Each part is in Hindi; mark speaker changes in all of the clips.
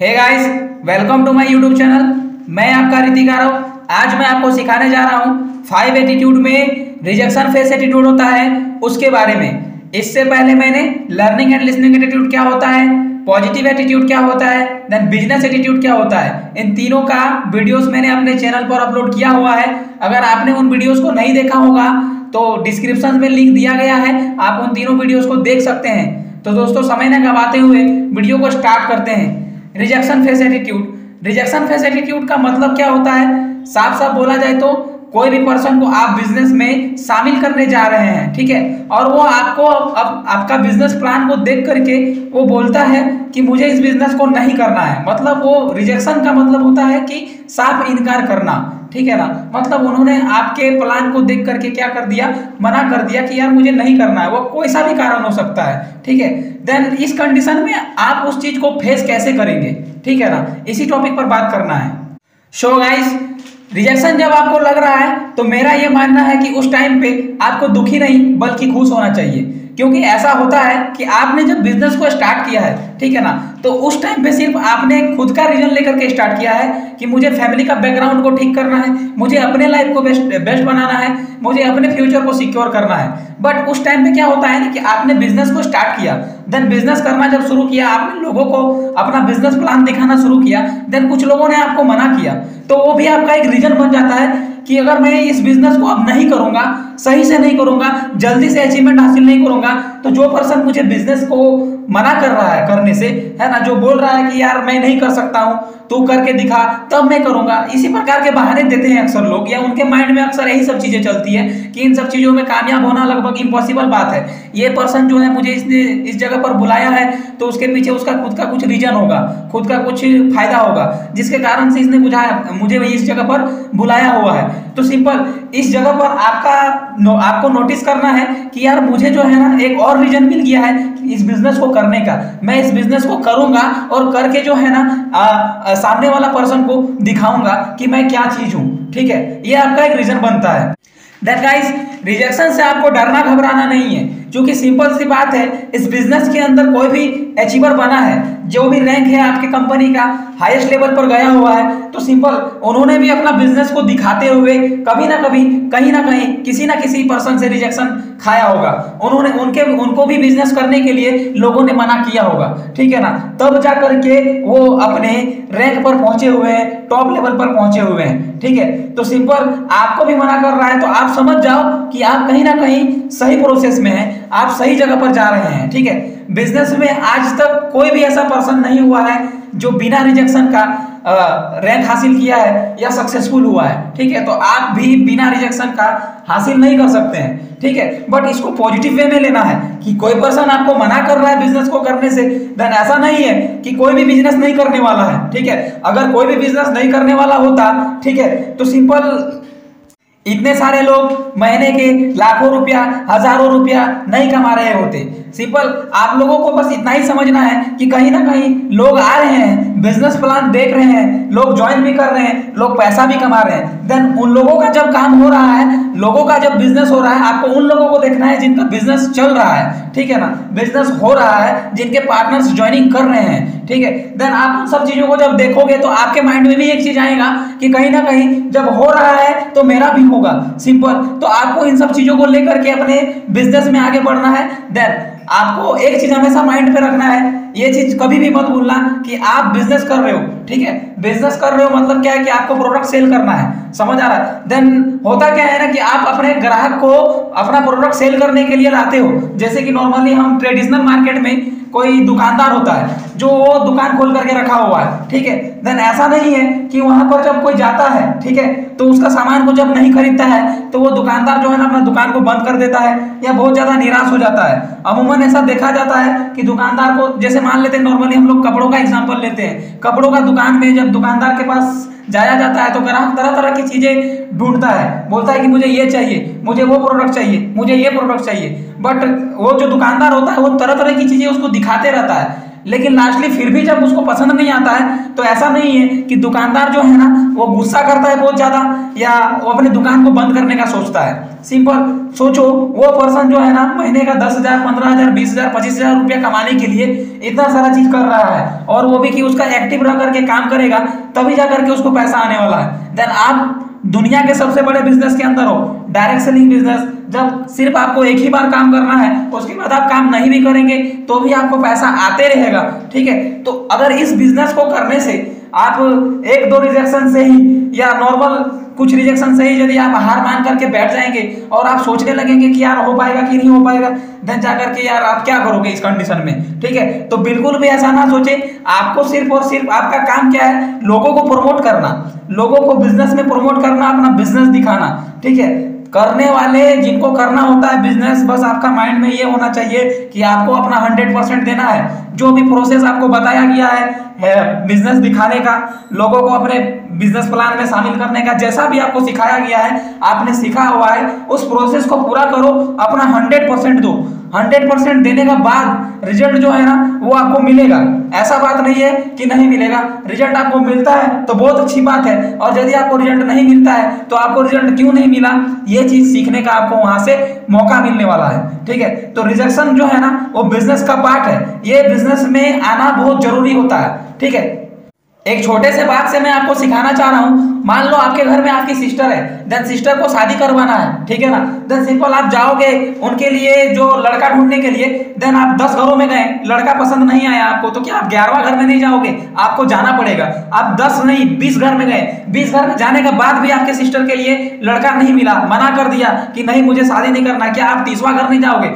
Speaker 1: Hey guys, welcome to my YouTube channel. मैं आपका ऋतिक आरव। आज मैं आपको सिखाने जा रहा हूँ 5 एटीट्यूड में रिजेक्शन फेस एटीट्यूड होता है उसके बारे में। इससे पहले मैंने लर्निंग एंड लिसनिंग एटीट्यूड क्या होता है, पॉजिटिव एटीट्यूड क्या होता है, देन बिजनेस एटीट्यूड क्या होता है, इन तीनों का वीडियोस मैंने अपने चैनल पर अपलोड किया हुआ है। अगर आपने उन वीडियोस को नहीं देखा होगा तो डिस्क्रिप्शन में लिंक दिया गया है, आप उन तीनों वीडियोस को देख सकते हैं। तो दोस्तों, समय न गवाते हुए वीडियो को स्टार्ट करते हैं। Rejection face attitude. Rejection face attitude का मतलब क्या होता है? साफ साफ बोला जाए तो कोई भी पर्सन को आप बिजनेस में शामिल करने जा रहे हैं, ठीक है, और वो आपको अब आपका बिजनेस प्लान को देख करके वो बोलता है कि मुझे इस बिजनेस को नहीं करना है। मतलब वो रिजेक्शन का मतलब होता है कि साफ इनकार करना, ठीक है ना। मतलब उन्होंने आपके प्लान को देख करके क्या कर दिया, मना कर दिया कि यार मुझे नहीं करना है। वो कोई सा भी कारण हो सकता है, ठीक है। देन इस कंडीशन में आप उस चीज को फेस कैसे करेंगे, ठीक है ना, इसी टॉपिक पर बात करना है। सो गाइस, रिजेक्शन जब आपको लग रहा है तो मेरा ये मानना है कि उस टाइम पे आपको दुखी नहीं बल्कि खुश होना चाहिए। क्योंकि ऐसा होता है कि आपने जब बिजनेस को स्टार्ट किया है, ठीक है ना, तो उस टाइम पे सिर्फ आपने खुद का रीजन लेकर के स्टार्ट किया है कि मुझे फैमिली का बैकग्राउंड को ठीक करना है, मुझे अपने लाइफ को बेस्ट बनाना है, मुझे अपने फ्यूचर को सिक्योर करना है। बट उस टाइम पे क्या होता है ना कि आपने बिजनेस को स्टार्ट किया, देन बिजनेस करना जब शुरू किया, आपने लोगों को अपना बिजनेस प्लान दिखाना शुरू किया, देन कुछ लोगों ने आपको मना किया, तो वो भी आपका एक रीजन बन जाता है कि अगर मैं इस बिजनेस को अब नहीं करूंगा, सही से नहीं करूंगा, जल्दी से अचीवमेंट हासिल नहीं करूंगा, तो जो पर्सन मुझे बिजनेस को मना कर रहा है करने से, है ना, जो बोल रहा है कि यार मैं नहीं कर सकता हूं, तू करके दिखा तब मैं करूंगा, इसी प्रकार के बहाने देते हैं अक्सर लोग, या उनके माइंड में अक्सर यही सब चीजें चलती है कि इन सब चीजों में कामयाब होना लगभग इम्पॉसिबल बात है। ये पर्सन जो है मुझे इसने इस जगह पर बुलाया है तो उसके पीछे उसका खुद का कुछ रीजन होगा, खुद का कुछ फायदा होगा, जिसके कारण से इसने मुझे इस जगह पर बुलाया हुआ है। तो सिंपल इस जगह पर आपको नोटिस करना है कि यार मुझे जो है ना एक और रीजन मिल गया है इस बिजनेस को करने का। मैं इस बिजनेस को करूंगा और करके जो है ना सामने वाला पर्सन को दिखाऊंगा कि मैं क्या चीज हूं, ठीक है। ये आपका एक रीजन बनता है। दैट गाइस, रिजेक्शन से आपको डरना घबराना नहीं है, क्योंकि सिंपल सी बात है, इस बिजनेस के अंदर कोई भी अचीवर बना है, जो भी रैंक है आपके कंपनी का हाईएस्ट लेवल पर गया हुआ है, तो सिंपल उन्होंने भी अपना बिजनेस को दिखाते हुए कभी ना कभी कहीं ना कहीं किसी ना किसी पर्सन से रिजेक्शन खाया होगा। उनको भी बिजनेस करने के लिए लोगों ने मना किया होगा, ठीक है ना, तब जा करके वो अपने रैंक पर पहुंचे हुए हैं, टॉप लेवल पर पहुंचे हुए हैं, ठीक है। तो सिंपल आपको भी मना कर रहा है तो आप समझ जाओ कि आप कहीं ना कहीं सही प्रोसेस में हैं, आप सही जगह पर जा रहे हैं, ठीक है। बिजनेस में आज तक कोई भी ऐसा पर्सन नहीं हुआ है जो बिना रिजेक्शन का रैंक हासिल किया है या सक्सेसफुल हुआ है, ठीक है। तो आप भी बिना रिजेक्शन का हासिल नहीं कर सकते हैं, ठीक है। बट इसको पॉजिटिव वे में लेना है कि कोई पर्सन आपको मना कर रहा है बिजनेस को करने से, देन ऐसा नहीं है कि कोई भी बिजनेस नहीं करने वाला है, ठीक है। अगर कोई भी बिजनेस नहीं करने वाला होता, ठीक है, तो सिंपल इतने सारे लोग महीने के लाखों रुपया, हजारों रुपया नहीं कमा रहे होते। सिंपल आप लोगों को बस इतना ही समझना है कि कहीं ना कहीं लोग आ रहे हैं, बिजनेस प्लान देख रहे हैं, लोग ज्वाइन भी कर रहे हैं, लोग पैसा भी कमा रहे हैं। देन उन लोगों का जब काम हो रहा है, लोगों का जब बिजनेस हो रहा है, आपको उन लोगों को देखना है जिनका बिजनेस चल रहा है, ठीक है ना, बिजनेस हो रहा है, जिनके पार्टनर्स ज्वाइनिंग कर रहे हैं, ठीक है। देन आप उन सब चीजों को जब देखोगे तो आपके माइंड में भी एक चीज आएगा कि कहीं ना कहीं जब हो रहा है तो मेरा भी होगा। सिंपल तो आपको इन सब चीजों को लेकर के अपने बिजनेस में आगे बढ़ना है। देन आपको एक चीज हमेशा माइंड पे रखना है, ये चीज कभी भी मत भूलना कि आप बिजनेस कर रहे हो, ठीक है। बिजनेस कर रहे हो मतलब क्या है कि आपको प्रोडक्ट सेल करना है, समझ आ रहा है। देन होता क्या है ना कि आप अपने ग्राहक को अपना प्रोडक्ट सेल करने के लिए लाते हो। जैसे कि नॉर्मली हम ट्रेडिशनल मार्केट में कोई दुकानदार होता है जो वो दुकान खोल करके रखा हुआ है, ठीक है। देन ऐसा नहीं है कि वहां पर जब कोई जाता है, ठीक है, तो उसका सामान को जब नहीं खरीदता है तो वो दुकानदार जो है ना अपना दुकान को बंद कर देता है या बहुत ज्यादा निराश हो जाता है। अमूमन ऐसा देखा जाता है कि दुकानदार को, जैसे मान लेते हैं नॉर्मली हम लोग कपड़ों का एग्जांपल लेते हैं, कपड़ों का दुकान में जब दुकानदार के पास जाया जाता है तो ग्राहक तरह तरह की चीजें ढूंढता है, बोलता है कि मुझे ये चाहिए, मुझे वो प्रोडक्ट चाहिए, मुझे ये प्रोडक्ट चाहिए। बट वो जो दुकानदार होता है वो तरह तरह की चीजें उसको दिखाते रहता है, लेकिन लास्टली फिर भी जब उसको पसंद नहीं आता है तो ऐसा नहीं है कि दुकानदार जो है ना वो गुस्सा करता है बहुत ज्यादा या वो अपनी दुकान को बंद करने का सोचता है। सिंपल सोचो, वो पर्सन जो है ना महीने का 10,000, 15,000, 20,000, 25,000 रुपया कमाने के लिए इतना सारा चीज कर रहा है, और वो भी कि उसका एक्टिव रह करके काम करेगा तभी जा करके उसको पैसा आने वाला है। देन आप दुनिया के सबसे बड़े बिजनेस के अंदर हो, डायरेक्ट सेलिंग बिजनेस, जब सिर्फ आपको एक ही बार काम करना है, उसके बाद आप काम नहीं भी करेंगे तो भी आपको पैसा आते रहेगा। ठीक है, तो अगर इस बिजनेस को करने से आप 1-2 रिजेक्शन से ही या नॉर्मल कुछ रिजेक्शन से ही यदि आप हार मान करके बैठ जाएंगे और आप सोचने लगेंगे कि यार हो पाएगा कि नहीं हो पाएगा, देन जाकर के यार आप क्या करोगे इस कंडीशन में। ठीक है, तो बिल्कुल भी ऐसा ना सोचे। आपको सिर्फ और सिर्फ आपका काम क्या है, लोगों को प्रमोट करना, लोगों को बिजनेस में प्रमोट करना, अपना बिजनेस दिखाना। ठीक है, करने वाले जिनको करना होता है बिजनेस, बस आपका माइंड में ये होना चाहिए कि आपको अपना 100% देना है। जो भी प्रोसेस आपको बताया गया है बिजनेस दिखाने का, लोगों को अपने बिजनेस प्लान में शामिल करने का, जैसा भी आपको सिखाया गया है, आपने सीखा हुआ है, उस प्रोसेस को पूरा करो, अपना 100% दो। 100% देने के बाद रिजल्ट जो है ना वो आपको मिलेगा। ऐसा बात नहीं है कि नहीं मिलेगा, रिजल्ट आपको मिलता है तो बहुत अच्छी बात है, और यदि आपको रिजल्ट नहीं मिलता है तो आपको रिजल्ट क्यों नहीं मिला, ये चीज सीखने का आपको वहां से मौका मिलने वाला है। ठीक है, तो रिजेक्शन जो है ना वो बिजनेस का पार्ट है, ये बिजनेस में आना बहुत जरूरी होता है। ठीक है, एक छोटे से बात से मैं आपको सिखाना चाह रहा हूं। मान लो आपके घर में आपकी सिस्टर है, देन सिस्टर को शादी करवाना है, ठीक है ना, देन सिंपल आप जाओगे उनके लिए जो लड़का ढूंढने के लिए, देन आप 10 घरों में गए, लड़का पसंद नहीं आया आपको, तो क्या आप 11वां घर में नहीं जाओगे, आपको जाना पड़ेगा। आप 10 नहीं 20 घर में गए, 20 घर में जाने के बाद भी आपके सिस्टर के लिए लड़का नहीं मिला, मना कर दिया कि नहीं मुझे शादी नहीं करना, क्या आप 30वां घर नहीं जाओगे।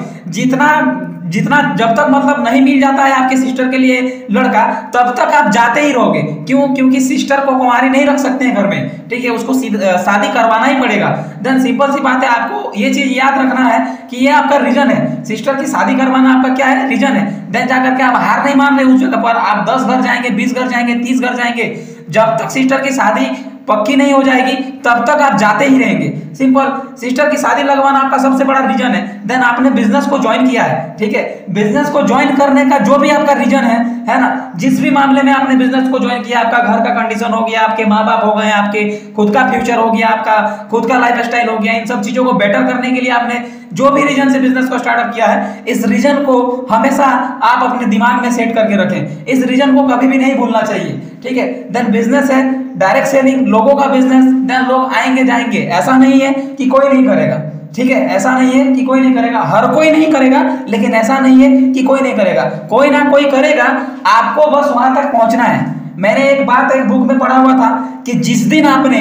Speaker 1: जितना जब तक मतलब नहीं मिल जाता है आपके सिस्टर के लिए लड़का, तब तक आप जाते ही रहोगे। क्यों? क्योंकि सिस्टर को कुंवारी नहीं रख सकते हैं घर में। ठीक है, उसको शादी करवाना ही पड़ेगा। देन सिंपल सी बात है, आपको ये चीज याद रखना है कि ये आपका रीजन है, सिस्टर की शादी करवाना आपका क्या है, रीजन है। देन जाकर के आप हार नहीं मान रहे उस जगह पर, आप 10 घर जाएंगे, 20 घर जाएंगे, 30 घर जाएंगे, जब तक सिस्टर की शादी पक्की नहीं हो जाएगी तब तक आप जाते ही रहेंगे। सिंपल, सिस्टर की शादी लगवाना आपका सबसे बड़ा रीजन है। देन आपने बिजनेस को ज्वाइन किया है, ठीक है, बिजनेस को ज्वाइन करने का जो भी आपका रीजन है ना, जिस भी मामले में आपने बिजनेस को ज्वाइन किया, आपका घर का कंडीशन हो गया, आपके माँ बाप हो गए, आपके खुद का फ्यूचर हो गया, आपका खुद का लाइफ स्टाइल हो गया, इन सब चीजों को बेटर करने के लिए आपने जो भी रीजन से बिजनेस को स्टार्टअप किया है, इस रीजन को हमेशा आप अपने दिमाग में सेट करके रखें, इस रीजन को कभी भी नहीं भूलना चाहिए। ठीक है, देन बिजनेस है डायरेक्ट सेलिंग, लोगों का बिजनेस, देन लोग आएंगे जाएंगे, ऐसा नहीं है कि कोई नहीं करेगा। ठीक है, ऐसा नहीं है कि कोई नहीं करेगा, हर कोई नहीं करेगा, लेकिन ऐसा नहीं है कि कोई नहीं करेगा, कोई ना कोई करेगा, आपको बस वहां तक पहुंचना है। मैंने एक बात एक बुक में पढ़ा हुआ था कि जिस दिन आपने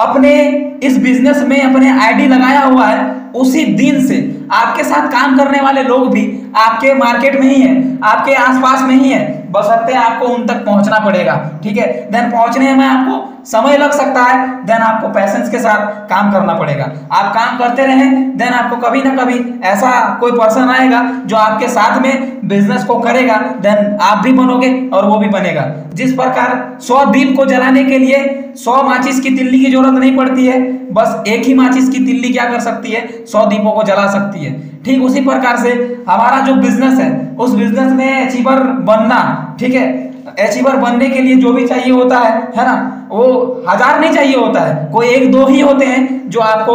Speaker 1: अपने इस बिजनेस में अपने आईडी लगाया हुआ है, उसी दिन से आपके साथ काम करने वाले लोग भी आपके मार्केट में ही है, आपके आसपास में ही है, बशर्ते आपको उन तक पहुंचना पड़ेगा। ठीक है, देन पहुंचने में आपको समय लग सकता है, देन आपको पैशंस के साथ काम करना पड़ेगा। आप काम करते रहें, देन आपको कभी ना कभी ऐसा कोई पर्सन आएगा जो आपके साथ में बिजनेस को करेगा, देन आप भी बनोगे और वो भी बनेगा। जिस प्रकार 100 दीप को जलाने के लिए 100 माचिस की तिल्ली की जरूरत नहीं पड़ती है, बस एक ही माचिस की तिल्ली क्या कर सकती है, 100 दीपों को जला सकती है। ठीक उसी प्रकार से हमारा जो बिजनेस है, उस बिजनेस में अचीवर बनना, ठीक है, अचीवर बनने के लिए जो भी चाहिए होता है ना, वो 1000 नहीं चाहिए होता है, कोई 1-2 ही होते हैं जो आपको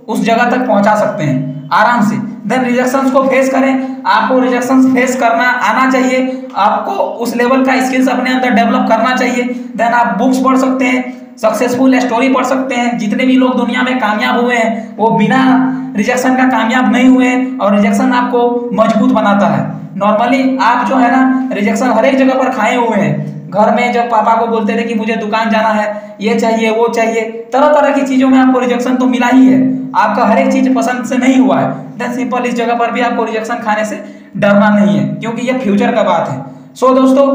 Speaker 1: उस जगह तक पहुंचा सकते हैं आराम से। देन रिजेक्शंस को फेस करें, आपको रिजेक्शंस फेस करना आना चाहिए, आपको उस लेवल का स्किल्स अपने अंदर डेवलप करना चाहिए। देन आप बुक्स पढ़ सकते हैं, सक्सेसफुल स्टोरी पढ़ सकते हैं, जितने भी लोग दुनिया में कामयाब हुए हैं वो बिना रिजेक्शन का कामयाब नहीं हुए, और रिजेक्शन आपको मजबूत बनाता है। नॉर्मली आप जो है ना रिजेक्शन हर एक जगह पर खाए हुए हैं। घर में जब पापा को बोलते थे कि मुझे दुकान जाना है, ये चाहिए वो चाहिए, तरह तरह की चीजों में आपको रिजेक्शन तो मिला ही है, आपका हर एक चीज पसंद से नहीं हुआ है। देन सिंपल इस जगह पर भी आपको रिजेक्शन खाने से डरना नहीं है, क्योंकि ये फ्यूचर का बात है। सो दोस्तों,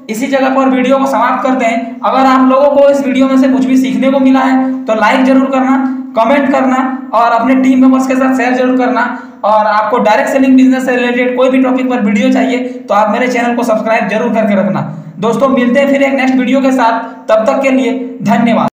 Speaker 1: इसी जगह पर वीडियो को समाप्त करते हैं। अगर आप लोगों को इस वीडियो में से कुछ भी सीखने को मिला है तो लाइक जरूर करना, कमेंट करना और अपने टीम मेंबर्स के साथ शेयर जरूर करना। और आपको डायरेक्ट सेलिंग बिजनेस से रिलेटेड कोई भी टॉपिक पर वीडियो चाहिए तो आप मेरे चैनल को सब्सक्राइब जरूर करके रखना। दोस्तों, मिलते हैं फिर एक नेक्स्ट वीडियो के साथ, तब तक के लिए धन्यवाद।